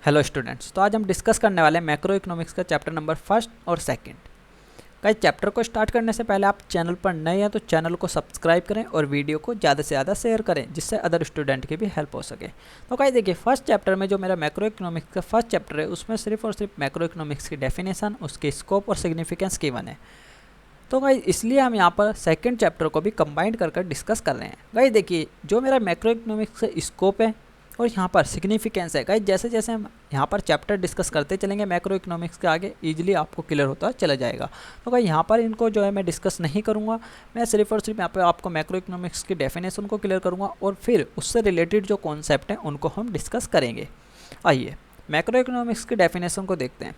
Hello students, तो आज हम डिस्कस करने वाले हैं मैक्रो इकोनॉमिक्स का चैप्टर नंबर फर्स्ट और सेकंड। गाइस, चैप्टर को स्टार्ट करने से पहले आप चैनल पर नए हैं तो चैनल को सब्सक्राइब करें और वीडियो को ज़्यादा से ज़्यादा शेयर करें जिससे अदर स्टूडेंट की भी हेल्प हो सके। तो गाइस देखिए, फर्स्ट चैप्टर में जो मेरा मैक्रो इकोनॉमिक्स का फर्स्ट चैप्टर है उसमें सिर्फ और सिर्फ मैक्रो इकोनॉमिक्स की डेफिनेशन, उसके स्कोप और सिग्निफिकेंस गिवन है। तो गाइस इसलिए हम यहाँ पर सेकंड चैप्टर को भी कंबाइंड कर डिस्कस कर रहे हैं। गाइस देखिए, जो मेरा मैक्रो इकोनॉमिक्स का स्कोप है और यहाँ पर सिग्निफिकेंस है, गाइस जैसे जैसे हम यहाँ पर चैप्टर डिस्कस करते चलेंगे मैक्रो इकोनॉमिक्स के आगे इजीली आपको क्लियर होता चला जाएगा। तो गाइस यहाँ पर इनको जो है मैं डिस्कस नहीं करूँगा, मैं सिर्फ और सिर्फ यहाँ पर आपको मैक्रो इकोनॉमिक्स की डेफिनेशन को क्लियर करूँगा और फिर उससे रिलेटेड जो कॉन्सेप्ट हैं उनको हम डिस्कस करेंगे। आइए मैक्रो इकोनॉमिक्स की डेफिनेशन को देखते हैं।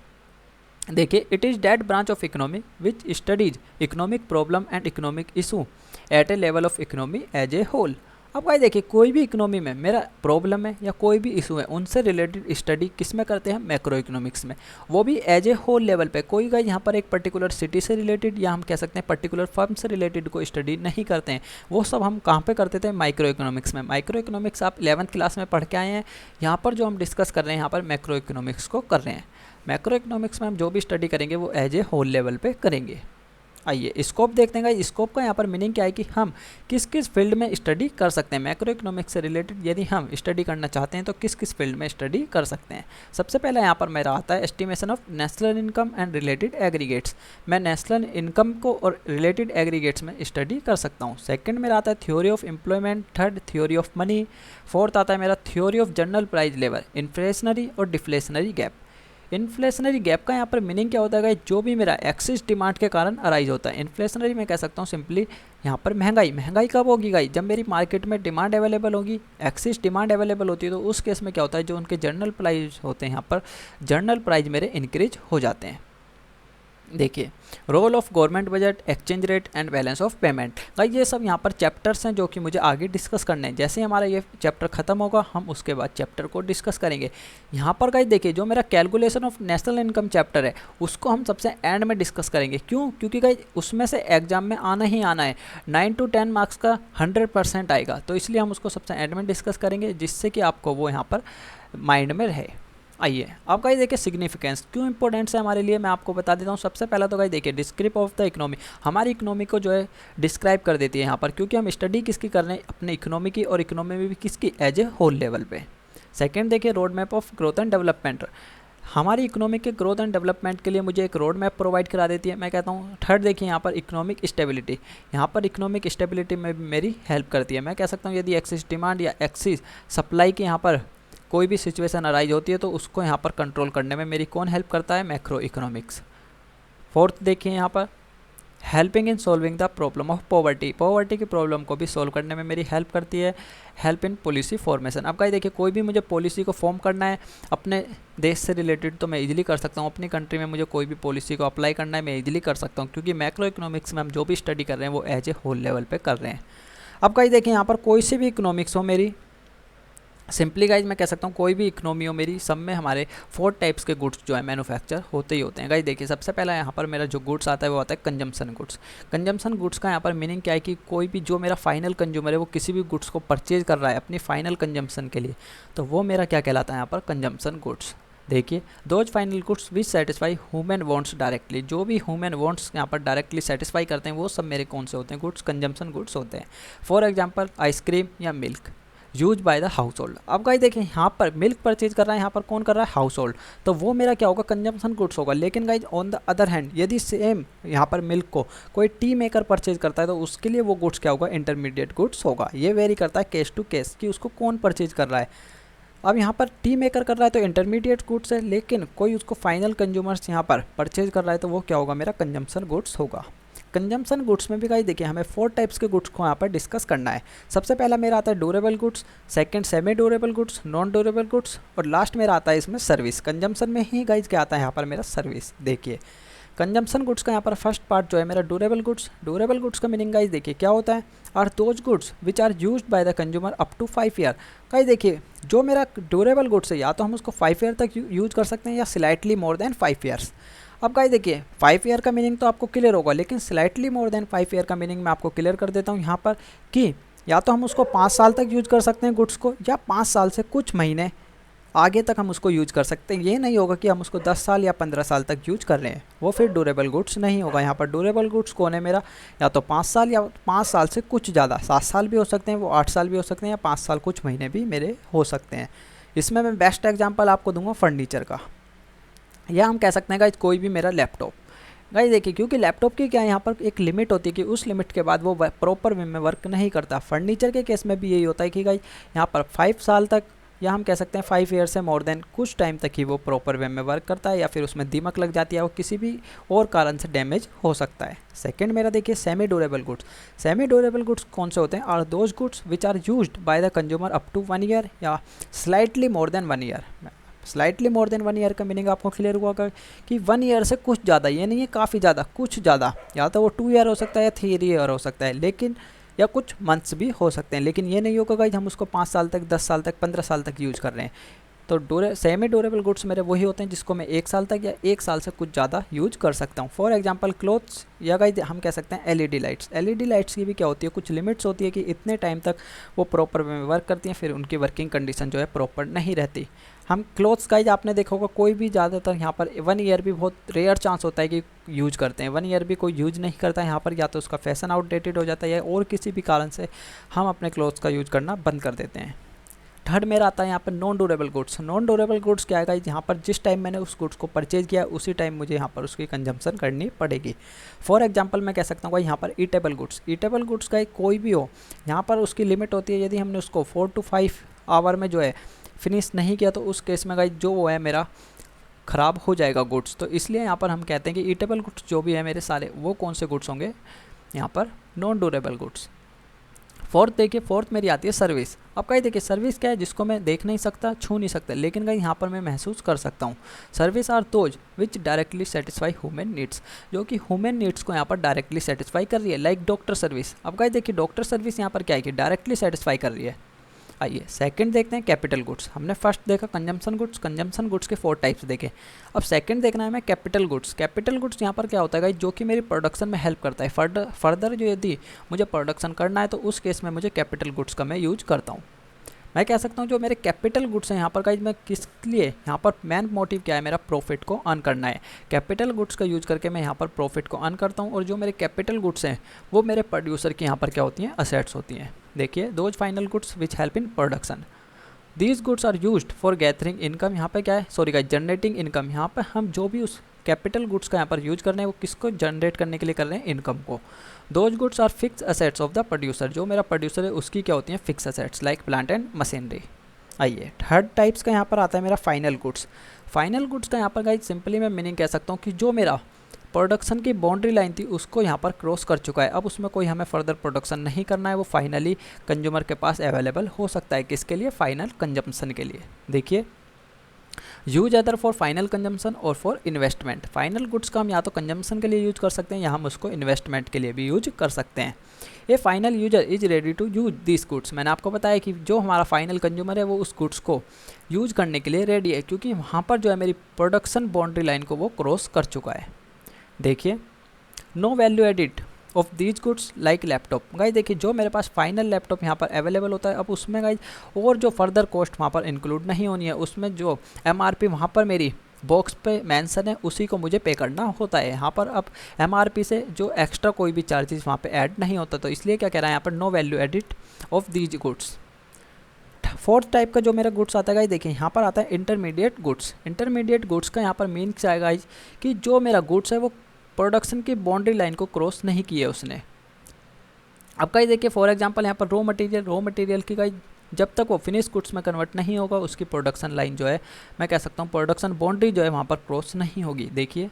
देखिए, it is that branch of economy which studies economic problem and economic issue at a level of economy as a whole. अब भाई देखिए, कोई भी इकोनॉमी में मेरा प्रॉब्लम है या कोई भी इशू है उनसे रिलेटेड स्टडी किस में करते हैं, मैक्रो इकोनॉमिक्स में, वो भी एज ए होल लेवल पे। कोई गाइस यहाँ पर एक पर्टिकुलर सिटी से रिलेटेड या हम कह सकते हैं पर्टिकुलर फर्म से रिलेटेड कोई स्टडी नहीं करते हैं। वो सब हम कहाँ पे करते थे, माइक्रो इकोनॉमिक्स में। माइक्रो इकोनॉमिक्स आप 11th क्लास में पढ़ के आए हैं। यहाँ पर जो हम डिस्कस कर रहे हैं यहाँ पर मैक्रो इकोनॉमिक्स को कर रहे हैं। मैक्रो इकोनॉमिक्स में हम जो भी स्टडी करेंगे वो एज ए होल लेवल पे करेंगे। आइए स्कोप देखते हैं। स्कोप का यहाँ पर मीनिंग क्या है कि हम किस किस फील्ड में स्टडी कर सकते हैं मैक्रो इकोनॉमिक्स से रिलेटेड। यदि हम स्टडी करना चाहते हैं तो किस किस फील्ड में स्टडी कर सकते हैं। सबसे पहले यहाँ पर मेरा आता है estimation of national income and related aggregates. मैं नेशनल इनकम को और रिलेटेड एग्रीगेट्स में स्टडी कर सकता हूँ। सेकंड मेरा आता है theory of employment. Third theory of money. Fourth आता है मेरा theory of general price level, inflationary और डिफ्लेशनरी गैप। इन्फ्लेशनरी गैप का यहाँ पर मीनिंग क्या होता है, जो भी मेरा एक्सिस डिमांड के कारण अराइज होता है। इन्फ्लेशनरी में कह सकता हूँ सिंपली यहाँ पर महंगाई कब होगी गाइस, जब मेरी मार्केट में डिमांड अवेलेबल होगी, एक्सिस डिमांड अवेलेबल होती है, तो उस केस में क्या होता है जो उनके जनरल प्राइस होते हैं यहाँ पर जनरल प्राइस मेरे इंक्रीज हो जाते हैं। देखिए, role of government budget, exchange rate and balance of payment. Guys ये सब यहाँ पर चैप्टर्स हैं जो कि मुझे आगे डिस्कस करने हैं। जैसे हमारा ये चैप्टर खत्म होगा हम उसके बाद चैप्टर को डिस्कस करेंगे। यहाँ पर गाइस देखिए, जो मेरा calculation of national income chapter है उसको हम सबसे एंड में डिस्कस करेंगे। क्यों? क्योंकि गाइस उसमें से एग्जाम में आना ही आना है, 9 to 10 मार्क्स का 100% आएगा, तो इसलिए हम उसको सबसे एंड में डिस्कस करेंगे जिससे कि आपको वो यहाँ पर माइंड में रहे। आइए अब गाइस देखिए, सिग्निफिकेंस क्यों इंपॉर्टेंट है हमारे लिए मैं आपको बता देता हूँ। सबसे पहला तो गाइस देखिए, डिस्क्रिप ऑफ द इकोनॉमी, हमारी इकोनॉमी को जो है डिस्क्राइब कर देती है यहाँ पर, क्योंकि हम स्टडी किसकी कर रहे हैं, अपने इकोनॉमी की, और इकोनॉमी में भी किसकी, एज ए होल लेवल पे। सेकंड देखिए, road map of growth and development, हमारी इकोनॉमिक के ग्रोथ एंड डेवलपमेंट के लिए मुझे एक रोड मैप प्रोवाइड करा देती है, मैं कहता हूँ। थर्ड देखिए, यहाँ पर इकोनॉमिक स्टेबिलिटी, यहाँ पर इकोनॉमिक स्टेबिलिटी में मेरी हेल्प करती है। मैं कह सकता हूँ यदि एक्सिस डिमांड या एक्सिस सप्लाई की यहाँ पर कोई भी सिचुएशन अराइज होती है तो उसको यहाँ पर कंट्रोल करने में मेरी कौन हेल्प करता है, मैक्रो इकोनॉमिक्स। फोर्थ देखिए, यहाँ पर helping in solving the problem of poverty, poverty की प्रॉब्लम को भी सॉल्व करने में मेरी हेल्प करती है। हेल्प इन पॉलिसी फॉर्मेशन, अब गाइस देखिए, कोई भी मुझे पॉलिसी को फॉर्म करना है अपने देश से रिलेटेड तो मैं इजीली कर सकता हूँ। अपनी कंट्री में मुझे कोई भी पॉलिसी को अप्लाई करना है मैं इजीली कर सकता हूँ, क्योंकि मैक्रो इकोनॉमिक्स में हम जो भी स्टडी कर रहे हैं वो एज ए होल लेवल पे कर रहे हैं। अब गाइस देखिए, यहाँ पर कोई सी भी इकोनॉमिक्स हो मेरी, सिंपली गाइज मैं कह सकता हूँ कोई भी इकोनॉमी हो मेरी, सब में हमारे 4 टाइप्स के गुड्स जो है मैन्युफैक्चर होते ही होते हैं। गाइज देखिए, सबसे पहला यहाँ पर मेरा जो गुड्स आता है वो आता है कंजम्पशन गुड्स। कंजम्पशन गुड्स का यहाँ पर मीनिंग क्या है कि कोई भी जो मेरा फाइनल कंज्यूमर है वो किसी भी गुड्स को परचेज कर रहा है अपनी फाइनल कंजम्पशन के लिए, तो वो मेरा क्या कहलाता है यहाँ पर, कंजम्पशन गुड्स। देखिए, those final goods which satisfy human wants directly, जो भी ह्यूमन वांट्स यहाँ पर डायरेक्टली सेटिस्फाई करते हैं वो सब मेरे कौन से होते हैं, गुड्स, कंजम्पशन गुड्स होते हैं। फॉर एग्जाम्पल आइसक्रीम या milk use by the house hold. अब गाइस देखिए, यहाँ पर मिल्क परचेज कर रहा है, यहाँ पर कौन कर रहा है, हाउस होल्ड, तो वो मेरा क्या होगा, कंजम्पशन गुड्स होगा। लेकिन guys on the other hand यदि सेम यहाँ पर मिल्क को कोई टी मेकर परचेज करता है तो उसके लिए वो गुड्स क्या होगा, इंटरमीडिएट गुड्स होगा। ये वेरी करता है केस टू केस कि उसको कौन परचेज कर रहा है। अब यहाँ पर टी मेकर कर रहा है तो इंटरमीडिएट गुड्स है, लेकिन कोई उसको फाइनल कंज्यूमर्स यहाँ पर परचेज कर रहा है तो वो क्या होगा, मेरा कंजम्पशन गुड्स होगा। कंजम्पशन गुड्स में भी गाइस देखिए, हमें 4 टाइप्स के गुड्स को यहाँ पर डिस्कस करना है। सबसे पहला मेरा आता है durable goods, second semi durable goods, non durable goods, और लास्ट मेरा आता है इसमें सर्विस। कंजम्पशन में ही गाइस क्या आता है यहाँ पर, मेरा सर्विस। देखिए, कंजम्पशन गुड्स का यहाँ पर फर्स्ट पार्ट जो है मेरा ड्यूरेबल गुड्स। ड्यूरेबल गुड्स का मीनिंग गाइस देखिए क्या होता है, are those goods which are used by the consumer up to 5 year. Guys देखिए, जो मेरा ड्यूरेबल गुड्स है या तो हम उसको 5 ईयर तक यूज कर सकते हैं या स्लाइटली मोर देन 5 ईयर्स। अब गाइस देखिए, 5 ईयर का मीनिंग तो आपको क्लियर होगा, लेकिन स्लाइटली मोर देन 5 ईयर का मीनिंग मैं आपको क्लियर कर देता हूँ यहाँ पर, कि या तो हम उसको 5 साल तक यूज कर सकते हैं गुड्स को, या 5 साल से कुछ महीने आगे तक हम उसको यूज कर सकते हैं। ये नहीं होगा कि हम उसको 10 साल या 15 साल तक यूज कर रहे हैं, वो फिर ड्यूरेबल गुड्स नहीं होगा। यहाँ पर ड्यूरेबल गुड्स कौन है मेरा, या तो 5 साल या 5 साल से कुछ ज़्यादा, 7 साल भी हो सकते हैं, वो 8 साल भी हो सकते हैं, या 5 साल कुछ महीने भी मेरे हो सकते हैं। इसमें मैं बेस्ट एग्जाम्पल आपको दूंगा फर्नीचर का, या हम कह सकते हैं गाइज कोई भी मेरा लैपटॉप। गाइज देखिए, क्योंकि लैपटॉप की क्या यहाँ पर एक लिमिट होती है कि उस लिमिट के बाद वो प्रॉपर वे में वर्क नहीं करता। फर्नीचर के केस में भी यही होता है कि गाइज यहाँ पर 5 साल तक, या हम कह सकते हैं 5 ईयर से मोर देन कुछ टाइम तक ही वो प्रॉपर वे में वर्क करता है, या फिर उसमें दीमक लग जाती है, वो किसी भी और कारण से डैमेज हो सकता है। सेकंड मेरा देखिए semi durable goods. Semi durable goods कौन से होते हैं, are those goods which are used by the consumer up to 1 year या slightly more than 1 year. Slightly more than 1 year का मीनिंग आपको क्लियर हुआ कि 1 ईयर से कुछ ज़्यादा, ये नहीं है काफ़ी ज़्यादा, कुछ ज़्यादा, या तो वो 2 ईयर हो सकता है या 3 ईयर हो सकता है, लेकिन या कुछ मंथ्स भी हो सकते हैं, लेकिन ये नहीं होगा गाइज हम उसको 5 साल तक, 10 साल तक, 15 साल तक यूज कर रहे हैं। तो सेमी ड्यूरेबल गुड्स मेरे वही होते हैं जिसको मैं 1 साल तक या 1 साल से कुछ ज़्यादा यूज कर सकता हूँ। For example clothes, yeah guys हम कह सकते हैं एलईडी लाइट्स। एलईडी लाइट्स की भी क्या होती है, कुछ लिमिट्स होती है कि इतने टाइम तक वो प्रॉपर में वर्क करती हैं, फिर उनकी वर्किंग कंडीशन जो है प्रॉपर नहीं रहती। हम क्लोथ्स गाइज आपने देखा होगा कोई भी ज़्यादातर यहाँ पर 1 ईयर भी बहुत रेयर चांस होता है कि यूज करते हैं। 1 ईयर भी कोई यूज नहीं करता है यहाँ पर, या तो उसका फैशन आउटडेटेड हो जाता है या और किसी भी कारण से हम अपने क्लोथ्स का यूज करना बंद कर देते हैं। थर्ड मेरा आता है यहाँ पर non durable goods. Non durable goods क्या आएगा, यहाँ पर जिस टाइम मैंने उस गुड्स को परचेज किया उसी टाइम मुझे यहाँ पर उसकी कंजम्पशन करनी पड़ेगी। फॉर एग्जांपल मैं कह सकता हूँ भाई यहाँ पर ईटेबल गुड्स। ईटेबल गुड्स का कोई भी हो, यहाँ पर उसकी लिमिट होती है, यदि हमने उसको 4 to 5 आवर में जो है फिनिश नहीं किया तो उस केस में गाइस जो वो है मेरा ख़राब हो जाएगा गुड्स। तो इसलिए यहाँ पर हम कहते हैं कि ईटेबल गुड्स जो भी है मेरे सारे, वो कौन से गुड्स होंगे, यहाँ पर नॉन ड्यूरेबल गुड्स। फोर्थ देखिए, फोर्थ मेरी आती है सर्विस। अब कहीं देखिए सर्विस क्या है, जिसको मैं देख नहीं सकता, छू नहीं सकता, लेकिन कहीं यहाँ पर मैं महसूस कर सकता हूँ। Service are those which directly satisfy human needs, जो कि ह्यूमन नीड्स को यहाँ पर डायरेक्टली सेटिस्फाई कर रही है, लाइक डॉक्टर सर्विस। अब कहीं देखिए डॉक्टर सर्विस यहाँ पर क्या है कि डायरेक्टली सेटिस्फाई कर रही है। आइए सेकंड देखते हैं कैपिटल गुड्स। हमने फर्स्ट देखा कंजम्पशन गुड्स, कंजम्पशन गुड्स के 4 टाइप्स देखे। अब सेकंड देखना है हमें कैपिटल गुड्स। कैपिटल गुड्स यहाँ पर क्या होता है गाइस, जो कि मेरी प्रोडक्शन में हेल्प करता है। फर्दर जो यदि मुझे प्रोडक्शन करना है तो उस केस में मुझे कैपिटल गुड्स का मैं यूज करता हूँ। मैं कह सकता हूँ जो मेरे कैपिटल गुड्स हैं यहाँ पर गाइस, मैं किस लिए, यहाँ पर मेन मोटिव क्या है, मेरा प्रॉफिट को अर्न करना है। कैपिटल गुड्स का यूज करके मैं यहाँ पर प्रॉफिट को अर्न करता हूँ, और जो मेरे कैपिटल गुड्स हैं वो मेरे प्रोड्यूसर की यहाँ पर क्या होती हैं, असेट्स होती हैं। देखिए those final goods which help in production, these goods are used for gathering income. यहाँ पर क्या है, सॉरी गाइस, जनरेटिंग इनकम। यहाँ पर हम जो भी उस कैपिटल गुड्स का यहाँ पर यूज कर रहे हैं वो किसको जनरेट करने के लिए कर रहे हैं, इनकम को। Those goods are fix assets of the producer, जो मेरा प्रोड्यूसर है उसकी क्या होती हैं, fix assets like plant and machinery. आइए थर्ड टाइप्स का यहाँ पर आता है मेरा फाइनल गुड्स। फाइनल गुड्स का यहाँ पर गाइस सिंपली मैं मीनिंग कह सकता हूँ कि जो मेरा प्रोडक्शन की बाउंड्री लाइन थी उसको यहाँ पर क्रॉस कर चुका है, अब उसमें कोई हमें फर्दर प्रोडक्शन नहीं करना है, वो फाइनली कंज्यूमर के पास अवेलेबल हो सकता है। किसके लिए, फाइनल कंजम्पशन के लिए। देखिए use other for final consumption और फॉर इन्वेस्टमेंट। फाइनल गुड्स का हम या तो कंजम्पशन के लिए यूज कर सकते हैं, या हम उसको इन्वेस्टमेंट के लिए भी यूज कर सकते हैं। ये final user is ready to use this goods. मैंने आपको बताया कि जो हमारा फाइनल कंज्यूमर है वो उस गुड्स को यूज करने के लिए रेडी है, क्योंकि वहाँ पर जो है मेरी प्रोडक्शन बाउंड्री लाइन को वो क्रॉस कर चुका है। देखिए no value added of these goods like laptop. Guys देखिए जो मेरे पास फाइनल लैपटॉप यहाँ पर अवेलेबल होता है, अब उसमें गाइस और जो फर्दर कॉस्ट वहाँ पर इंक्लूड नहीं होनी है, उसमें जो MRP वहाँ पर मेरी बॉक्स पे मेंशन है उसी को मुझे पे करना होता है। यहाँ पर अब MRP से जो एक्स्ट्रा कोई भी चार्जेस वहाँ पे ऐड नहीं होता, तो इसलिए क्या कह रहा है यहाँ पर, no value added of these goods. Fourth type का जो मेरा गुड्स आता है गाइस, देखिए यहाँ पर आता है इंटरमीडिएट गुड्स। इंटरमीडिएट गुड्स का यहाँ पर मीन क्या है गाइस, कि जो मेरा गुड्स है वो प्रोडक्शन की बाउंड्री लाइन को क्रॉस नहीं की है उसने। अब गाइस देखिए फॉर एग्जांपल यहाँ पर रॉ मटेरियल की गाइस जब तक वो फिनिश गुड्स में कन्वर्ट नहीं होगा उसकी प्रोडक्शन लाइन जो है, मैं कह सकता हूँ प्रोडक्शन बाउंड्री जो है वहाँ पर क्रॉस नहीं होगी। देखिए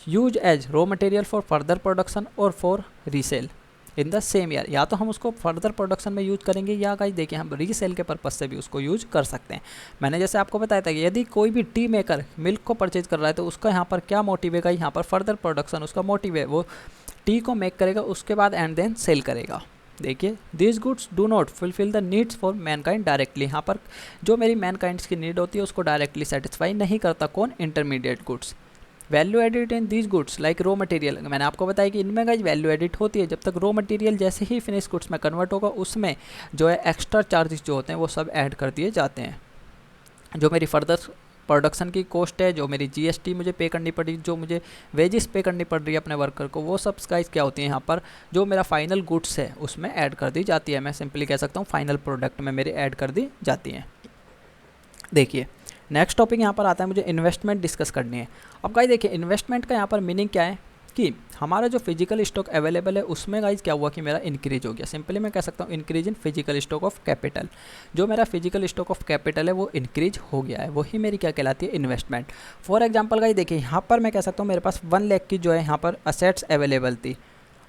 use as raw material for further production और for resale in the same year. या तो हम उसको फर्दर प्रोडक्शन में यूज करेंगे, या गाइस देखिए हम रीसेल के पर्पज से भी उसको यूज कर सकते हैं। मैंने जैसे आपको बताया था कि यदि कोई भी टी मेकर मिल्क को परचेज कर रहा है तो उसका यहाँ पर क्या मोटिव है, यहाँ पर फर्दर प्रोडक्शन उसका मोटिव है, वो टी को मेक करेगा उसके बाद एंड देन सेल करेगा। देखिए this goods do not fulfil the needs for Mankind directly. यहाँ पर जो मेरी मैनकाइंड की नीड होती है उसको डायरेक्टली सेटिस्फाई नहीं करता, कौन, intermediate goods. Value edit in these goods like raw material. मैंने आपको बताया कि इनमें गाइस वैल्यू एडिट होती है, जब तक रॉ मटेरियल जैसे ही फिनिश गुड्स में कन्वर्ट होगा उसमें जो है एक्स्ट्रा चार्जेस जो होते हैं वो सब ऐड कर दिए जाते हैं। जो मेरी फर्दर प्रोडक्शन की कॉस्ट है, जो मेरी जीएसटी मुझे पे करनी पड़ी, जो मुझे वेजेस पे करनी पड़ रही है अपने वर्कर को, वो सब गाइस क्या होती है यहाँ पर जो मेरा फाइनल गुड्स है उसमें ऐड कर दी जाती है। मैं सिंपली कह सकता हूँ फाइनल प्रोडक्ट में मेरी ऐड कर दी जाती हैं। देखिए नेक्स्ट टॉपिक यहाँ पर आता है, मुझे इन्वेस्टमेंट डिस्कस करनी है। अब गाइस देखिए इन्वेस्टमेंट का यहाँ पर मीनिंग क्या है कि हमारा जो फिजिकल स्टॉक अवेलेबल है उसमें गाइज क्या हुआ कि मेरा इंक्रीज हो गया। सिंपली मैं कह सकता हूँ increase in physical stock of capital. जो मेरा फिजिकल स्टॉक ऑफ कैपिटल है वो इंक्रीज हो गया है, वही मेरी क्या कहलाती है इन्वेस्टमेंट। फॉर एग्जांपल गाइज देखिए यहाँ पर मैं कह सकता हूँ मेरे पास 1 लाख की जो है यहाँ पर असेट्स अवेलेबल थी।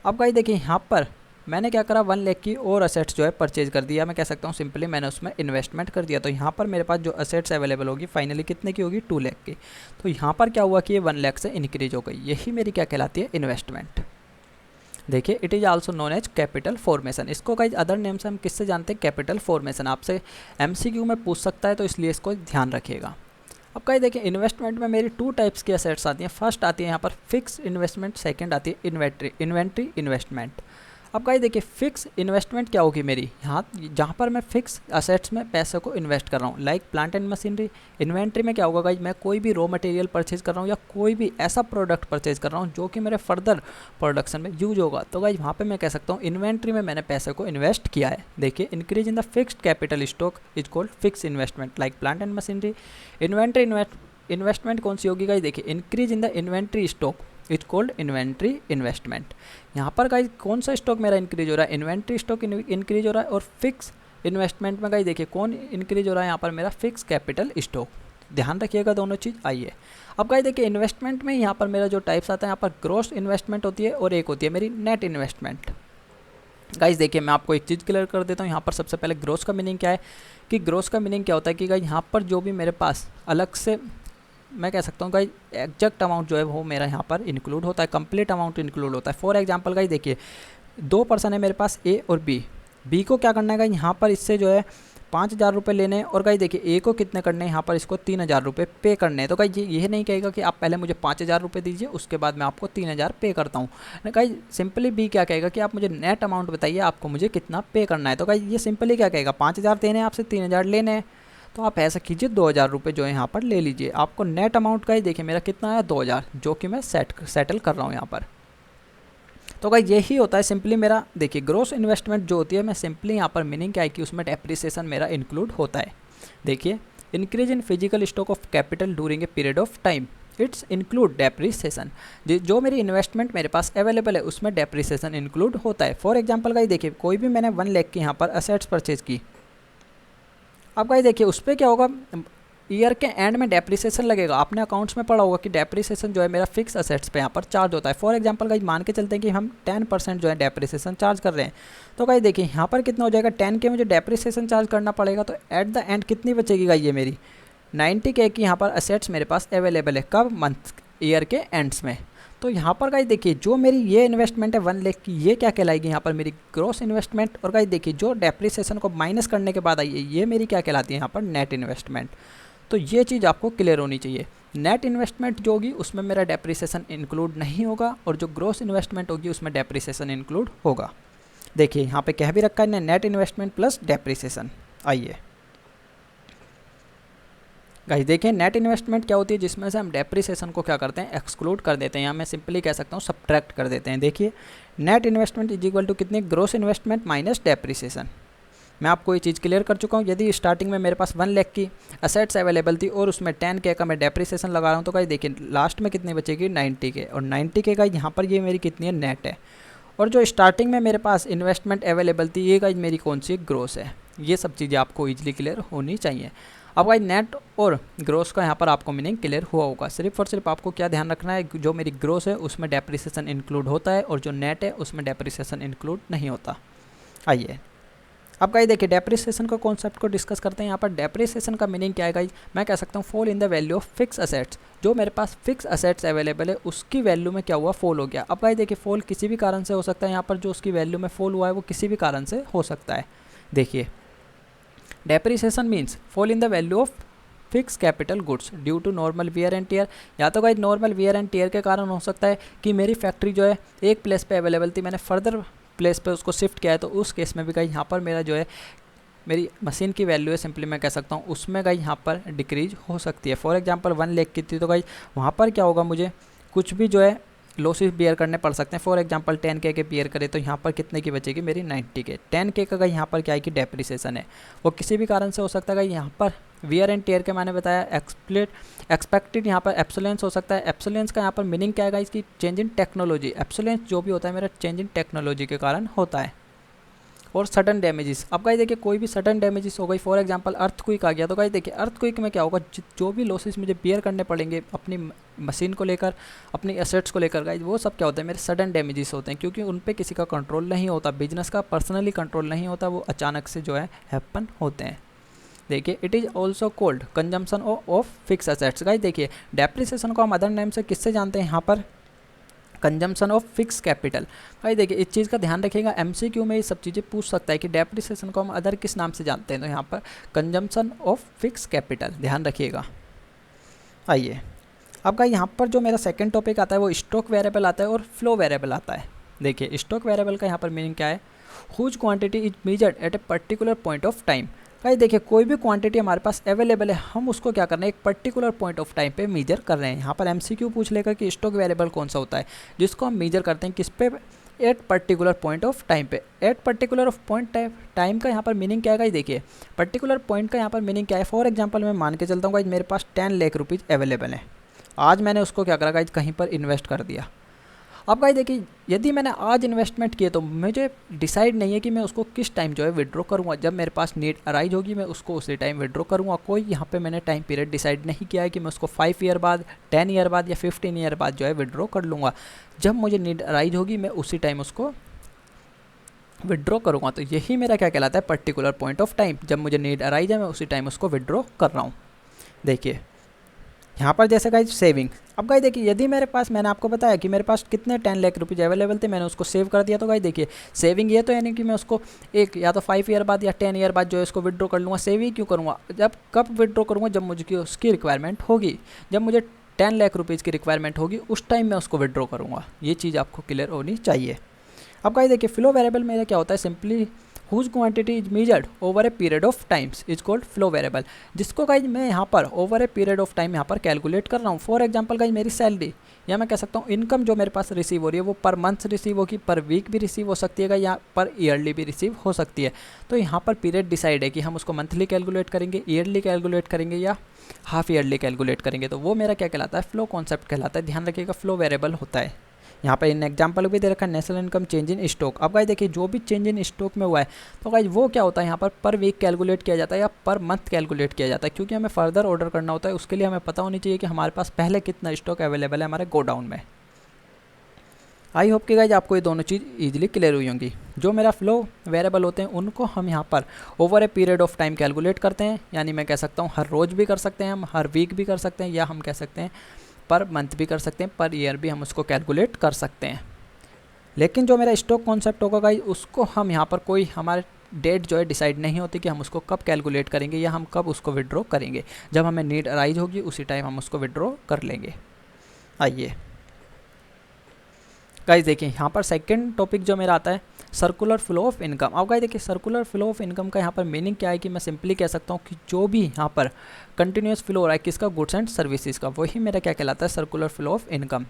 अब गाइज देखिए यहाँ पर मैंने क्या करा 1 लाख की और असेट्स जो है परचेज कर दिया। मैं कह सकता हूँ सिंपली मैंने उसमें इन्वेस्टमेंट कर दिया। तो यहाँ पर मेरे पास जो असेट्स अवेलेबल होगी फाइनली कितने की होगी 2 लाख की। तो यहाँ पर क्या हुआ कि ये 1 लाख से इंक्रीज हो गई, यही मेरी क्या कहलाती है इन्वेस्टमेंट। देखिए it is also known as capital formation. इसको गाइज अदर नेम से हम किससे जानते हैं, कैपिटल फॉर्मेशन। आपसे एमसीक्यू में पूछ सकता है तो इसलिए इसको ध्यान रखिएगा। अब कहीं देखिए इन्वेस्टमेंट में मेरी 2 टाइप्स की असेट्स आती हैं। फर्स्ट आती है यहाँ पर फिक्स इन्वेस्टमेंट, सेकंड आती है इन्वेंट्री इन्वेस्टमेंट। अब गाइस देखिए फिक्स इन्वेस्टमेंट क्या होगी मेरी, यहाँ जहाँ पर मैं फिक्स असेट्स में पैसे को इन्वेस्ट कर रहा हूँ like plant and machinery. Inventory में क्या होगा गाइस, मैं कोई भी रॉ मटेरियल परचेज कर रहा हूँ या कोई भी ऐसा प्रोडक्ट परचेज कर रहा हूँ जो कि मेरे फर्दर प्रोडक्शन में यूज होगा। तो गाइस वहाँ पे मैं कह सकता हूँ इन्वेंट्री में मैंने पैसे को इन्वेस्ट किया है। देखिए increase in the fixed capital stock is called fix investment like plant and machinery. Inventory investment कौन सी होगी गाइस, देखिए increase in the inventory stock is called inventory investment. यहाँ पर गाइज कौन सा स्टॉक मेरा इंक्रीज हो रहा है, इन्वेंट्री स्टॉक इंक्रीज हो रहा है। और फिक्स इन्वेस्टमेंट में गाइज देखिए कौन इंक्रीज हो रहा है, यहाँ पर मेरा फिक्स कैपिटल स्टॉक। ध्यान रखिएगा दोनों चीज़। आइए अब गाइज देखिए इन्वेस्टमेंट में यहाँ पर मेरा जो टाइप्स आता है, यहाँ पर ग्रॉस इन्वेस्टमेंट होती है और एक होती है मेरी नेट इन्वेस्टमेंट। गाइज देखिए मैं आपको एक चीज़ क्लियर कर देता हूँ। यहाँ पर सबसे पहले ग्रॉस का मीनिंग क्या है कि ग्रॉस का मीनिंग क्या होता है कि गाइज यहाँ पर जो भी मेरे पास अलग से मैं कह सकता हूँ गाइज एग्जैक्ट अमाउंट जो है वो मेरा यहाँ पर इंक्लूड होता है, कंप्लीट अमाउंट इंक्लूड होता है। फॉर एग्जांपल गाइज देखिए 2 पर्सन है मेरे पास ए और बी को क्या करना है गाइज, यहाँ पर इससे जो है 5,000 रुपये लेने हैं। और गाइज देखिए ए को कितने करने हैं, यहाँ पर इसको 3,000 रुपये पे करने हैं। तो गाइज ये नहीं कहेगा कि आप पहले मुझे 5,000 रुपये दीजिए उसके बाद मैं आपको 3,000 पे करता हूँ। गाइज सिंपली बी क्या कहेगा कि आप मुझे नेट अमाउंट बताइए आपको मुझे कितना पे करना है। तो गाइज ये सिंपली क्या कहेगा 5,000 देने हैं आपसे, 3,000 लेने हैं। तो आप ऐसा कीजिए 2,000 रुपये जो है यहाँ पर ले लीजिए। आपको नेट अमाउंट का ही देखिए मेरा कितना है 2,000, जो कि मैं सेटल कर रहा हूँ यहाँ पर। तो गाइस यही होता है सिंपली मेरा। देखिए ग्रॉस इन्वेस्टमेंट जो होती है, मैं सिंपली यहाँ पर मीनिंग क्या है कि उसमें डेप्रिसिएशन मेरा इंक्लूड होता है। देखिए increase in physical stock of capital during a period of time it's include depreciation. जो मेरी इन्वेस्टमेंट मेरे पास अवेलेबल है उसमें डेप्रिसिएशन इंक्लूड होता है। फॉर एग्जाम्पल गाइस देखिए कोई भी मैंने 1 लाख की यहाँ पर असेट्स परचेज की। अब गाइस देखिए उस पर क्या होगा, ईयर के एंड में डेप्रिसिएशन लगेगा। आपने अकाउंट्स में पढ़ा होगा कि डेप्रिसिएशन जो है मेरा फिक्स असेट्स पे यहाँ पर चार्ज होता है। फॉर एग्जांपल गाइस मान के चलते हैं कि हम 10% जो है डेप्रिसिएशन चार्ज कर रहे हैं। तो गाइस देखिए यहाँ पर कितना हो जाएगा, 10 के मुझे डेप्रिसिएशन चार्ज करना पड़ेगा। तो एट द एंड कितनी बचेगी गाइस, ये मेरी 90K की यहाँ पर असेट्स मेरे पास अवेलेबल है। कब, मंथ ईयर के एंड्स में। तो यहाँ पर गाइस देखिए जो मेरी ये इन्वेस्टमेंट है 1 लाख की, ये क्या कहलाएगी यहाँ पर मेरी ग्रॉस इन्वेस्टमेंट। और गाइस देखिए जो डेप्रिसिएशन को माइनस करने के बाद आई है ये मेरी क्या कहलाती है यहाँ पर नेट इन्वेस्टमेंट। तो ये चीज़ आपको क्लियर होनी चाहिए। नेट इन्वेस्टमेंट जो होगी उसमें मेरा डेप्रिसिएशन इंक्लूड नहीं होगा और जो ग्रॉस इन्वेस्टमेंट होगी उसमें डेप्रिसिएशन इंक्लूड होगा। देखिए यहाँ पे कह भी रखा है नेट इन्वेस्टमेंट प्लस डेप्रिसिएशन। आइए गाइस देखिए नेट इन्वेस्टमेंट क्या होती है, जिसमें से हम डेप्रिसिएशन को क्या करते हैं, एक्सक्लूड कर देते हैं, या मैं सिंपली कह सकता हूँ सब्ट्रैक्ट कर देते हैं। देखिए net investment is equal to कितनी, ग्रॉस इन्वेस्टमेंट माइनस डेप्रिसिएशन। मैं आपको ये चीज़ क्लियर कर चुका हूँ। यदि स्टार्टिंग में मेरे पास 1 लाख की असेट्स अवेलेबल थी और उसमें 10K का मैं डेप्रिसिएशन लगा रहा हूँ, तो गाइस देखिए लास्ट में कितनी बचेगी 90K। और 90K का यहाँ पर ये मेरी कितनी है, नेट है। और जो स्टार्टिंग में मेरे पास इन्वेस्टमेंट अवेलेबल थी ये गाइस मेरी कौन सी, ग्रॉस है। ये सब चीज़ें आपको ईजिली क्लियर होनी चाहिए। अब गाइस नेट और ग्रॉस का यहाँ पर आपको मीनिंग क्लियर हुआ होगा। सिर्फ और सिर्फ आपको क्या ध्यान रखना है, जो मेरी ग्रॉस है उसमें डेप्रिसिएशन इंक्लूड होता है और जो नेट है उसमें डेप्रिसिएशन इंक्लूड नहीं होता। आइए अब गाइस देखिए डेप्रिसिएशन का कॉन्सेप्ट को डिस्कस करते हैं। यहाँ पर डेप्रिसिएशन का मीनिंग क्या है गाइस, मैं कह सकता हूँ fall in the value of fix assets. जो मेरे पास फिक्स असेट्स अवेलेबल है उसकी वैल्यू में क्या हुआ, फॉल हो गया। अब गाइस देखिए फॉल किसी भी कारण से हो सकता है, यहाँ पर जो उसकी वैल्यू में फॉल हुआ है वो किसी भी कारण से हो सकता है। देखिए depreciation means fall in the value of fix capital goods due to normal wear and tear. या तो guys normal wear and tear के कारण हो सकता है कि मेरी फैक्ट्री जो है एक प्लेस पे अवेलेबल थी, मैंने फर्दर प्लेस पे उसको शिफ्ट किया है, तो उस केस में भी गाइस यहाँ पर मेरा जो है मेरी मशीन की वैल्यू है सिंपली मैं कह सकता हूँ उसमें गाइज यहाँ पर डिक्रीज हो सकती है। फॉर एग्जांपल 1 लाख की थी तो गाइज वहाँ पर क्या होगा, मुझे कुछ भी जो है लॉसेस बियर करने पड़ सकते हैं। फॉर एग्जांपल 10K के बियर करे तो यहाँ पर कितने की बचेगी मेरी 90K। 10K का यहाँ पर क्या है कि डेप्रिसिएशन है, वो किसी भी कारण से हो सकता है। यहाँ पर वियर एंड टेयर के मैंने बताया एक्सपेक्टेड यहाँ पर एब्सोलेंस हो सकता है। एब्सोलेंस का यहाँ पर मीनिंग क्या है इसकी, चेंज इन टेक्नोलॉजी। एब्सोलेंस जो भी होता है मेरा चेंज इन टेक्नोलॉजी के कारण होता है। और सडन डैमेजेस, अब गाइस देखिए कोई भी सडन डैमेजेस हो गई, फॉर एग्जांपल अर्थक्वेक आ गया तो गाइस देखिए अर्थक्वेक में क्या होगा, जो भी लॉसेस मुझे बियर करने पड़ेंगे अपनी मशीन को लेकर, अपनी एसेट्स को लेकर गाइस, वो सब क्या होता है मेरे सडन डैमेजेस होते हैं, क्योंकि उन पे किसी का कंट्रोल नहीं होता, बिजनेस का पर्सनली कंट्रोल नहीं होता, वो अचानक से जो है हैपन होते हैं। देखिए it is also cold consumption of fix assets. Guys देखिए डेप्रिसिएशन को हम अदर नेम से किससे जानते हैं, यहाँ पर कंजम्पशन ऑफ फिक्स कैपिटल। भाई देखिए इस चीज़ का ध्यान रखिएगा, एमसीक्यू में ये सब चीज़ें पूछ सकता है कि डेप्रिसिएशन को हम अदर किस नाम से जानते हैं, तो यहाँ पर कंजम्पशन ऑफ फिक्स कैपिटल, ध्यान रखिएगा। आइए अब का यहाँ पर जो मेरा सेकंड टॉपिक आता है वो स्टॉक वेरिएबल आता है और फ्लो वेरिएबल आता है। देखिए स्टॉक वेरिएबल का यहाँ पर मीनिंग क्या है, whose quantity is measured at a particular point of time. भाई देखिए कोई भी क्वांटिटी हमारे पास अवेलेबल है, हम उसको क्या करना है एक पर्टिकुलर पॉइंट ऑफ टाइम पे मेजर कर रहे हैं। यहाँ पर एमसीक्यू पूछ लेगा कि स्टॉक वेरिएबल कौन सा होता है जिसको हम मेजर करते हैं किस पे, at particular point of time पे। At particular of point time का यहाँ पर मीनिंग क्या है, देखिए पर्टिकुलर पॉइंट का यहाँ पर मीनिंग क्या है। फॉर एग्जाम्पल मैं मान के चलता हूँ मेरे पास 10 लाख रुपीज़ अवेलेबल है, आज मैंने उसको क्या करा कहीं पर इन्वेस्ट कर दिया। अब गाइस देखिए यदि मैंने आज इन्वेस्टमेंट किए तो मुझे डिसाइड नहीं है कि मैं उसको किस टाइम जो है विड्रॉ करूँगा, जब मेरे पास नीड अराइज होगी मैं उसको उसी टाइम विड्रॉ करूँगा। कोई यहाँ पे मैंने टाइम पीरियड डिसाइड नहीं किया है कि मैं उसको 5 ईयर बाद, 10 ईयर बाद या 15 ईयर बाद जो है विड्रॉ कर लूँगा। जब मुझे नीड अराइज होगी मैं उसी टाइम उसको विड्रॉ करूँगा। तो यही मेरा क्या कहलाता है पर्टिकुलर पॉइंट ऑफ टाइम, जब मुझे नीड अराइज है मैं उसी टाइम उसको विड्रॉ कर रहा हूँ। देखिए यहाँ पर जैसे गाइज सेविंग, अब गाइज देखिए यदि मेरे पास, मैंने आपको बताया कि मेरे पास कितने 10 लाख रुपीज़ अवेलेबल थे, मैंने उसको सेव कर दिया, तो गाइज देखिए सेविंग ये तो यानी कि मैं उसको एक या तो 5 ईयर बाद या 10 ईयर बाद जो है उसको विड्रॉ कर लूँगा। सेविंग क्यों करूँगा, जब कब विड्रॉ करूँगा, जब मुझे उसकी रिक्वायरमेंट होगी, जब मुझे 10 लाख रुपीज़ की रिक्वायरमेंट होगी उस टाइम मैं उसको विड्रॉ करूँगा। ये चीज़ आपको क्लियर होनी चाहिए। अब गाइज देखिए फ्लो वेरिएबल मेरा क्या होता है, simply whose quantity is measured over a period of times is called flow variable, जिसको गाइज मैं यहाँ पर over a period of time यहाँ पर कैलकुलेट कर रहा हूँ। फॉर एग्जांपल गाइज मेरी सैलरी या मैं कह सकता हूँ इनकम जो मेरे पास रिसीव हो रही है वो पर मंथ रिसीव होगी, पर वीक भी रिसीव हो सकती है या पर ईयरली भी रिसीव हो सकती है। तो यहाँ पर पीरियड डिसाइड है कि हम उसको मंथली कैलकुलेट करेंगे, ईयरली कैलकुलेट करेंगे या हाफ ईयरली कैलकुलेट करेंगे। तो वो मेरा क्या कहलाता है, फ्लो कॉन्सेप्ट कहलाता है। ध्यान रखिएगा फ्लो वेरिएबल होता है। यहाँ पर इन एग्जाम्पल भी दे रखा है national income change in stock. अब गाइस देखिए जो भी चेंज इन स्टॉक में हुआ है तो गाइस वो क्या होता है यहाँ पर वीक कैलकुलेट किया जाता है या पर मंथ कैलकुलेट किया जाता है, क्योंकि हमें फर्दर ऑर्डर करना होता है। उसके लिए हमें पता होनी चाहिए कि हमारे पास पहले कितना स्टॉक अवेलेबल है हमारे गोडाउन में। आई होप कि गाइज आपको ये दोनों चीज़ ईजिली क्लियर हुई होंगी। जो मेरा फ्लो वेरिएबल होते हैं उनको हम यहाँ पर over a period of time calculate करते हैं, यानी मैं कह सकता हूँ हर रोज़ भी कर सकते हैं हम, हर वीक भी कर सकते हैं, या हम कह सकते हैं पर मंथ भी कर सकते हैं, पर ईयर भी हम उसको कैलकुलेट कर सकते हैं। लेकिन जो मेरा स्टॉक कॉन्सेप्ट होगा गाइज उसको हम यहाँ पर कोई हमारे डेट जो है डिसाइड नहीं होती कि हम उसको कब कैलकुलेट करेंगे या हम कब उसको विड्रॉ करेंगे। जब हमें नीड अराइज होगी उसी टाइम हम उसको विड्रॉ कर लेंगे। आइए गाइज देखिए यहाँ पर सेकंड टॉपिक जो मेरा आता है सर्कुलर फ्लो ऑफ इनकम। अब गाइज देखिए सर्कुलर फ्लो ऑफ इनकम का यहाँ पर मीनिंग क्या है कि मैं सिंपली कह सकता हूँ कि जो भी यहाँ पर कंटिन्यूस फ्लो हो रहा है किसका, गुड्स एंड सर्विसेज का, वही मेरा क्या कहलाता है सर्कुलर फ्लो ऑफ इनकम।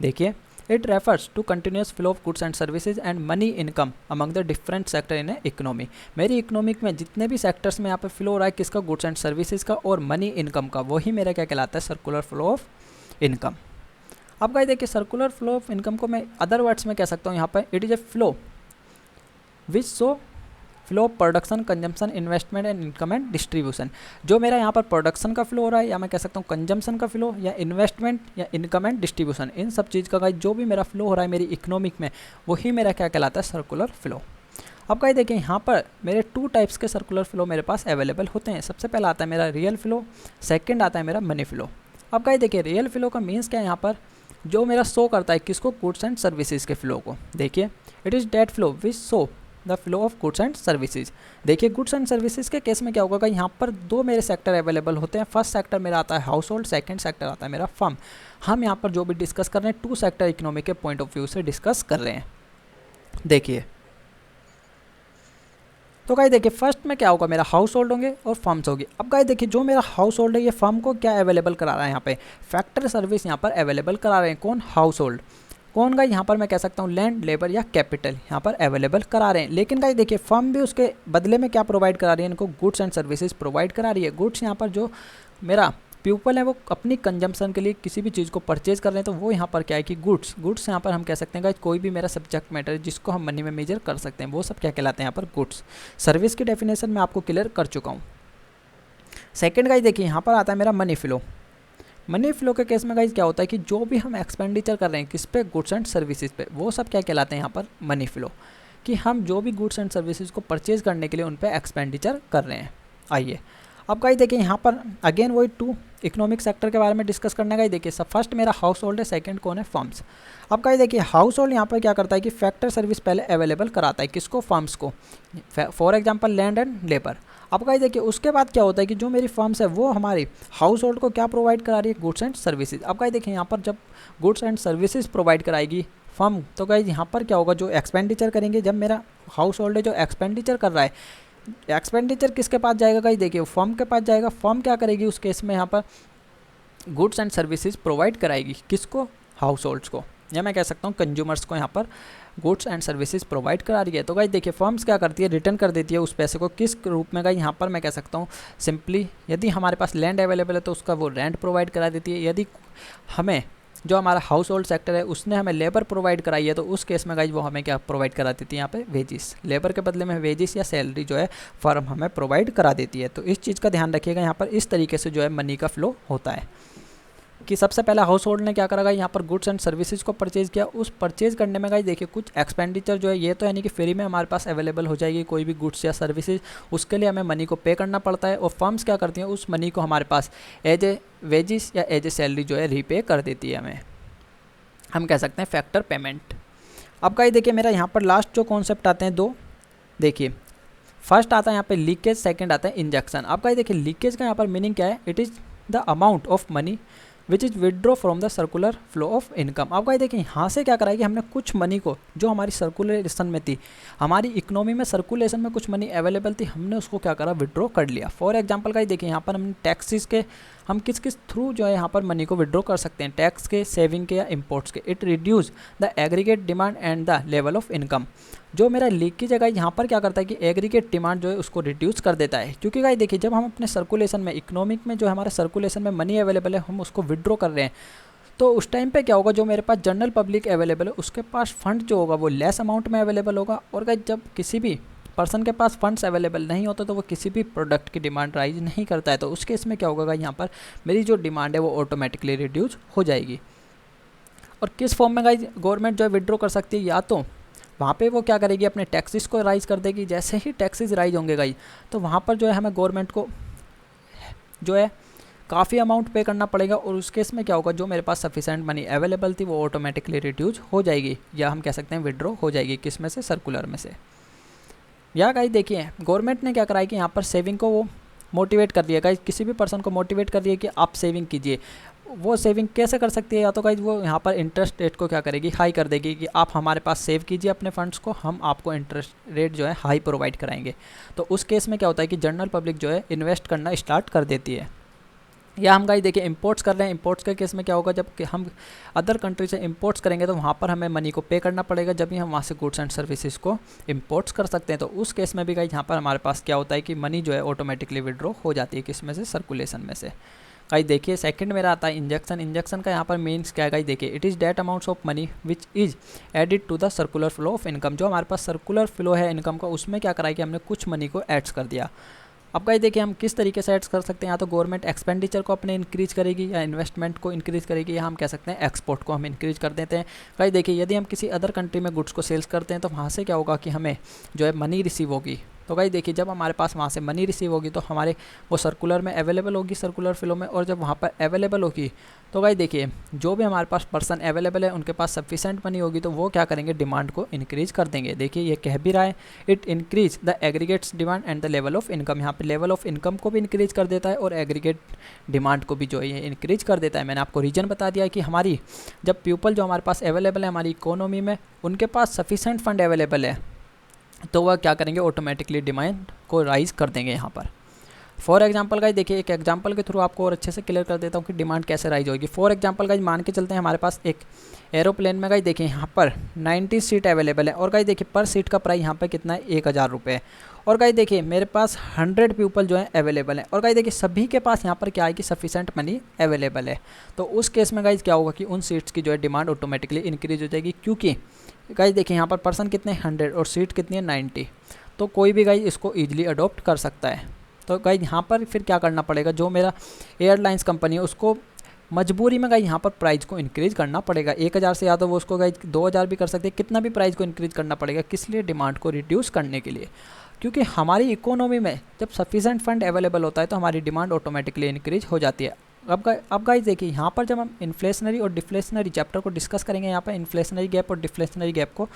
देखिए it refers to continuous flow of goods and services and money income among the different sector in a economy. मेरी इकोनॉमिक में जितने भी सेक्टर्स में यहाँ पर फ्लो हो रहा है किसका, गुड्स एंड सर्विसेज का और मनी इनकम का, वही मेरा क्या कहलाता है सर्कुलर फ्लो ऑफ इनकम। अब गाइस देखिए सर्कुलर फ्लो ऑफ इनकम को मैं अदर वर्ड्स में कह सकता हूँ यहाँ पर it is a flow which so flow of production, consumption, investment and income and distribution. जो मेरा यहाँ पर प्रोडक्शन का फ्लो हो रहा है या मैं कह सकता हूँ कंजम्पशन का फ्लो या इन्वेस्टमेंट या इनकम एंड डिस्ट्रीब्यूशन, इन सब चीज़ का गाइस जो भी मेरा फ्लो हो रहा है मेरी इकोनॉमिक में वही मेरा क्या कहलाता है सर्कुलर फ्लो। अब गाइस देखिए यहाँ पर मेरे 2 टाइप्स के सर्कुलर फ्लो मेरे पास अवेलेबल होते हैं। सबसे पहला आता है मेरा रियल फ्लो, सेकेंड आता है मेरा मनी फ्लो। अब गाइस देखिए रियल फ्लो का मीन्स क्या है, यहाँ पर जो मेरा शो करता है किसको, गुड्स एंड सर्विसेज के फ्लो को। देखिए it is that flow which show the flow of goods and services. देखिए गुड्स एंड सर्विसेज के केस में क्या होगा, यहाँ पर 2 मेरे सेक्टर अवेलेबल होते हैं। फर्स्ट सेक्टर मेरा आता है हाउस होल्ड, सेकेंड सेक्टर आता है मेरा फर्म। हम यहाँ पर जो भी डिस्कस कर रहे हैं 2 सेक्टर इकोनॉमी के पॉइंट ऑफ व्यू से डिस्कस कर रहे हैं। देखिए तो गाइस देखिए फर्स्ट में क्या होगा, मेरा हाउस होल्ड होंगे और फर्म्स होगी। अब गाइस देखिए जो मेरा हाउस होल्ड है ये फर्म को क्या अवेलेबल करा रहा है, यहाँ पे फैक्टर सर्विस यहाँ पर अवेलेबल करा रहे हैं। कौन? House hold. कौन गाइस? यहाँ पर मैं कह सकता हूँ लैंड, लेबर या कैपिटल यहाँ पर अवेलेबल करा रहे हैं। लेकिन गाइस देखिए फर्म भी उसके बदले में क्या प्रोवाइड करा रही है, इनको गुड्स एंड सर्विसेज प्रोवाइड करा रही है। गुड्स यहाँ पर जो मेरा पीपल है वो अपनी कंजम्पशन के लिए किसी भी चीज़ को परचेज कर रहे हैं, तो वो यहाँ पर क्या है कि गुड्स यहाँ पर हम कह सकते हैं गाइस कोई भी मेरा सब्जेक्ट मैटर है जिसको हम मनी में मेजर कर सकते हैं, वो सब क्या कहलाते हैं यहाँ पर गुड्स। सर्विस की डेफिनेशन मैं आपको क्लियर कर चुका हूँ। सेकंड गाइस देखिए यहाँ पर आता है मेरा मनी फ्लो। मनी फ्लो के केस में गाइस क्या होता है कि जो भी हम एक्सपेंडिचर कर रहे हैं किस पे, गुड्स एंड सर्विसेज पे, वो सब क्या कहलाते हैं यहाँ पर मनी फ्लो, कि हम जो भी गुड्स एंड सर्विसेज को परचेज करने के लिए उन पे एक्सपेंडिचर कर रहे हैं। आइए अब गाइस देखिए यहाँ पर अगेन वही टू इकोनॉमिक सेक्टर के बारे में डिस्कस करने का। देखिए सब फर्स्ट मेरा हाउस होल्ड है, सेकंड कौन है? फर्म्स। अब गाइस देखिए हाउस होल्ड यहाँ पर क्या करता है कि फैक्टर सर्विस पहले अवेलेबल कराता है, किसको? फर्म्स को। For example land and labour. अब गाइस देखिए उसके बाद क्या होता है कि जो मेरी फर्म्स है वो हमारी हाउस होल्ड को क्या प्रोवाइड करा रही है? Goods and services. अब गाइस देखिए यहाँ पर जब गुड्स एंड सर्विसेज प्रोवाइड कराएगी फर्म, तो गाइस यहाँ पर क्या होगा, जो एक्सपेंडिचर करेंगे, जब मेरा हाउस होल्ड है जो एक्सपेंडिचर कर रहा है, एक्सपेंडिचर किसके पास जाएगा गाइस? देखिए फर्म के पास जाएगा। फर्म क्या करेगी उस केस में? यहाँ पर गुड्स एंड सर्विसेज प्रोवाइड कराएगी, किसको? हाउस होल्ड्स को, या मैं कह सकता हूँ कंज्यूमर्स को यहाँ पर गुड्स एंड सर्विसेज प्रोवाइड करा रही है। तो गाइस देखिए फर्म्स क्या करती है, रिटर्न कर देती है उस पैसे को, किस रूप में गाइस? यहाँ पर मैं कह सकता हूँ सिंपली, यदि हमारे पास लैंड अवेलेबल है तो उसका वो रेंट प्रोवाइड करा देती है। यदि हमें जो हमारा हाउस होल्ड सेक्टर है उसने हमें लेबर प्रोवाइड कराई है तो उस केस में गाइस वो हमें क्या प्रोवाइड करा देती है? यहाँ पे वेजिस। लेबर के बदले में वेजिस या सैलरी जो है फर्म हमें प्रोवाइड करा देती है। तो इस चीज़ का ध्यान रखिएगा, यहाँ पर इस तरीके से जो है मनी का फ्लो होता है कि सबसे पहला हाउस होल्ड ने क्या करा, यहाँ पर गुड्स एंड सर्विसेज को परचेज किया। उस परचेज करने में गाइस देखिए कुछ एक्सपेंडिचर जो है ये तो यानी कि फ्री में हमारे पास अवेलेबल हो जाएगी कोई भी गुड्स या सर्विसेज, उसके लिए हमें मनी को पे करना पड़ता है। और फर्म्स क्या करती हैं, उस मनी को हमारे पास एज ए वेजिस या एज ए सैलरी जो है रीपे कर देती है हमें, हम कह सकते हैं फैक्टर पेमेंट। अब गाइस देखिए मेरा यहाँ पर लास्ट जो कॉन्सेप्ट आते हैं दो, देखिए फर्स्ट आता है यहाँ पे लीकेज, सेकंड आता है इंजेक्शन। अब गाइस देखिए लीकेज का यहाँ पर मीनिंग क्या है? It is the amount of money which is withdraw from the circular flow of income. अब गाइस देखिए यहाँ से क्या करा है कि हमने कुछ मनी को जो हमारी सर्कुलेशन में थी, हमारी इकोनॉमी में सर्कुलेशन में कुछ मनी अवेलेबल थी, हमने उसको क्या करा, विड्रॉ कर लिया। फॉर एग्जांपल गाइस देखिए यहाँ पर हमने टैक्सेस के हम किस किस थ्रू जो है यहाँ पर मनी को विड्रॉ कर सकते हैं, टैक्स के, सेविंग के या इम्पोर्ट्स के। It reduce the aggregate demand and the level of income. जो मेरा लीकेज है यहाँ पर क्या करता है कि एग्रीगेट डिमांड जो है उसको रिड्यूस कर देता है, क्योंकि गाइस देखिए जब हम अपने सर्कुलेशन में, इकोनॉमिक में जो हमारे सर्कुलेशन में मनी अवेलेबल है हम उसको विड्रॉ कर रहे हैं, तो उस टाइम पे क्या होगा, जो मेरे पास जनरल पब्लिक अवेलेबल है उसके पास फंड जो होगा वो लेस अमाउंट में अवेलेबल होगा। और गाइस जब किसी भी पर्सन के पास फंड्स अवेलेबल नहीं होता तो वो किसी भी प्रोडक्ट की डिमांड राइज नहीं करता है, तो उस केस में क्या होगा यहाँ पर मेरी जो डिमांड है वो ऑटोमेटिकली रिड्यूस हो जाएगी। और किस फॉर्म में गाइस गवर्नमेंट जो है विड्रॉ कर सकती है, या तो वहाँ पे वो क्या करेगी, अपने टैक्सेस को राइज कर देगी। जैसे ही टैक्सेस राइज होंगे गाइस तो वहाँ पर जो है हमें गवर्नमेंट को जो है काफ़ी अमाउंट पे करना पड़ेगा, और उस केस में क्या होगा, जो मेरे पास सफिशेंट मनी अवेलेबल थी वो ऑटोमेटिकली रिड्यूस हो जाएगी, या हम कह सकते हैं विड्रॉ हो जाएगी। किस में से? सर्कुलर में से। या गाइस देखिए गवर्नमेंट ने क्या करा है कि यहाँ पर सेविंग को वो मोटिवेट कर दिया, गाइस किसी भी पर्सन को मोटिवेट कर दिया कि आप सेविंग कीजिए। वो सेविंग कैसे कर सकती है, या तो गाइस वो यहाँ पर इंटरेस्ट रेट को क्या करेगी, हाई कर देगी कि आप हमारे पास सेव कीजिए अपने फंड्स को, हम आपको इंटरेस्ट रेट जो है हाई प्रोवाइड कराएंगे। तो उस केस में क्या होता है कि जनरल पब्लिक जो है इन्वेस्ट करना स्टार्ट कर देती है। या हम गाइस देखिए इंपोर्ट्स कर रहे हैं, इंपोर्ट्स के केस में क्या होगा, जब हम अदर कंट्री से इंपोर्ट्स करेंगे तो वहाँ पर हमें मनी को पे करना पड़ेगा, जब भी हम वहाँ से गुड्स एंड सर्विसेज को इंपोर्ट्स कर सकते हैं। तो उस केस में भी गाइस यहाँ पर हमारे पास क्या होता है कि मनी जो है ऑटोमेटिकली विड्रॉ हो जाती है, किस में से? सर्कुलेशन में से। गाइस देखिए सेकंड मेरा आता है इंजेक्शन। इंजेक्शन का यहाँ पर मीन्स क्या है गाइस, देखिए it is that amounts of money which is added to the circular flow of income. जो हमारे पास सर्कुलर फ्लो है इनकम का, उसमें क्या करा है कि हमने कुछ मनी को ऐड्स कर दिया। अब गाइस देखिए हम किस तरीके से ऐड्स कर सकते हैं, या तो गवर्नमेंट एक्सपेंडिचर को अपने इंक्रीज करेगी, या इन्वेस्टमेंट को इंक्रीज करेगी, या हम कह सकते हैं एक्सपोर्ट को हम इंक्रीज कर देते हैं। गाइस देखिए यदि हम किसी अदर कंट्री में गुड्स को सेल्स करते हैं तो वहाँ से क्या होगा कि हमें जो है मनी रिसीव होगी। तो गाइस देखिए जब हमारे पास वहाँ से मनी रिसीव होगी तो हमारे वो सर्कुलर में अवेलेबल होगी, सर्कुलर फ्लो में। और जब वहाँ पर अवेलेबल होगी तो गाइस देखिए जो भी हमारे पास पर्सन अवेलेबल है उनके पास सफिशेंट मनी होगी, तो वो क्या करेंगे, डिमांड को इंक्रीज कर देंगे। देखिए ये कह भी रहा है, it increase the aggregates demand and the level of income. यहाँ पे लेवल ऑफ इनकम को भी इंक्रीज कर देता है और एग्रीगेट डिमांड को भी जो है इंक्रीज कर देता है। मैंने आपको रीजन बता दिया कि हमारी जब पीपल जो हमारे पास अवेलेबल है हमारी इकोनॉमी में, उनके पास सफिशेंट फंड अवेलेबल है, तो वह क्या करेंगे, ऑटोमेटिकली डिमांड को राइज कर देंगे यहाँ पर। फॉर एग्जाम्पल गाइज देखिए, एक एग्जाम्पल के थ्रू आपको और अच्छे से क्लियर कर देता हूँ कि डिमांड कैसे राइज होगी। फॉर एग्जाम्पल गाइज मान के चलते हैं हमारे पास एक एरोप्लेन में गाइज देखिए यहाँ पर 90 सीट अवेलेबल है, और गाइज देखिए पर सीट का प्राइस यहाँ पर कितना है, 1000 रुपये है। और गाइज देखिए मेरे पास 100 पीपल जो है अवेलेबल है, और गाइज देखिए सभी के पास यहाँ पर क्या है कि सफिशेंट मनी अवेलेबल है। तो उस केस में गाइज क्या होगा कि उन सीट्स की जो है डिमांड ऑटोमेटिकली इंक्रीज हो जाएगी, क्योंकि गाइज देखिए यहाँ पर पर्सन कितने 100 और सीट कितनी है 90, तो कोई भी गाइज इसको ईजिली अडोप्ट कर सकता है। तो गाइज यहाँ पर फिर क्या करना पड़ेगा, जो मेरा एयरलाइंस कंपनी है उसको मजबूरी में गाइज यहाँ पर प्राइस को इंक्रीज करना पड़ेगा। 1000 से या तो वो उसको गाइज 2000 भी कर सकते हैं, कितना भी प्राइस को इंक्रीज करना पड़ेगा, किस लिए, डिमांड को रिड्यूस करने के लिए। क्योंकि हमारी इकोनॉमी में जब सफिशेंट फंड अवेलेबल होता है तो हमारी डिमांड ऑटोमेटिकली इंक्रीज हो जाती है। अब गाइज देखिए यहाँ पर जब हम इन्फ्लेशनरी और डिफ्लेशनरी चैप्टर को डिस्कस करेंगे, यहाँ पर इन्फ्लेशनरी गैप और डिफ्लेशनरी गैप को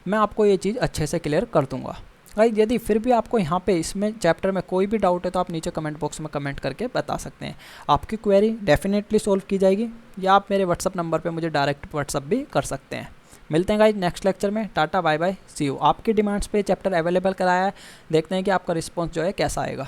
मैं आपको ये चीज़ अच्छे से क्लियर कर दूंगा। गाइज यदि फिर भी आपको यहाँ पे इसमें चैप्टर में कोई भी डाउट है तो आप नीचे कमेंट बॉक्स में कमेंट करके बता सकते हैं, आपकी क्वेरी डेफिनेटली सोल्व की जाएगी, या आप मेरे व्हाट्सअप नंबर पे मुझे डायरेक्ट व्हाट्सअप भी कर सकते हैं। मिलते हैं गाइज नेक्स्ट लेक्चर में, tata bye bye see you. आपकी डिमांड्स पे चैप्टर अवेलेबल कराया है, देखते हैं कि आपका रिस्पॉन्स जो है कैसा आएगा।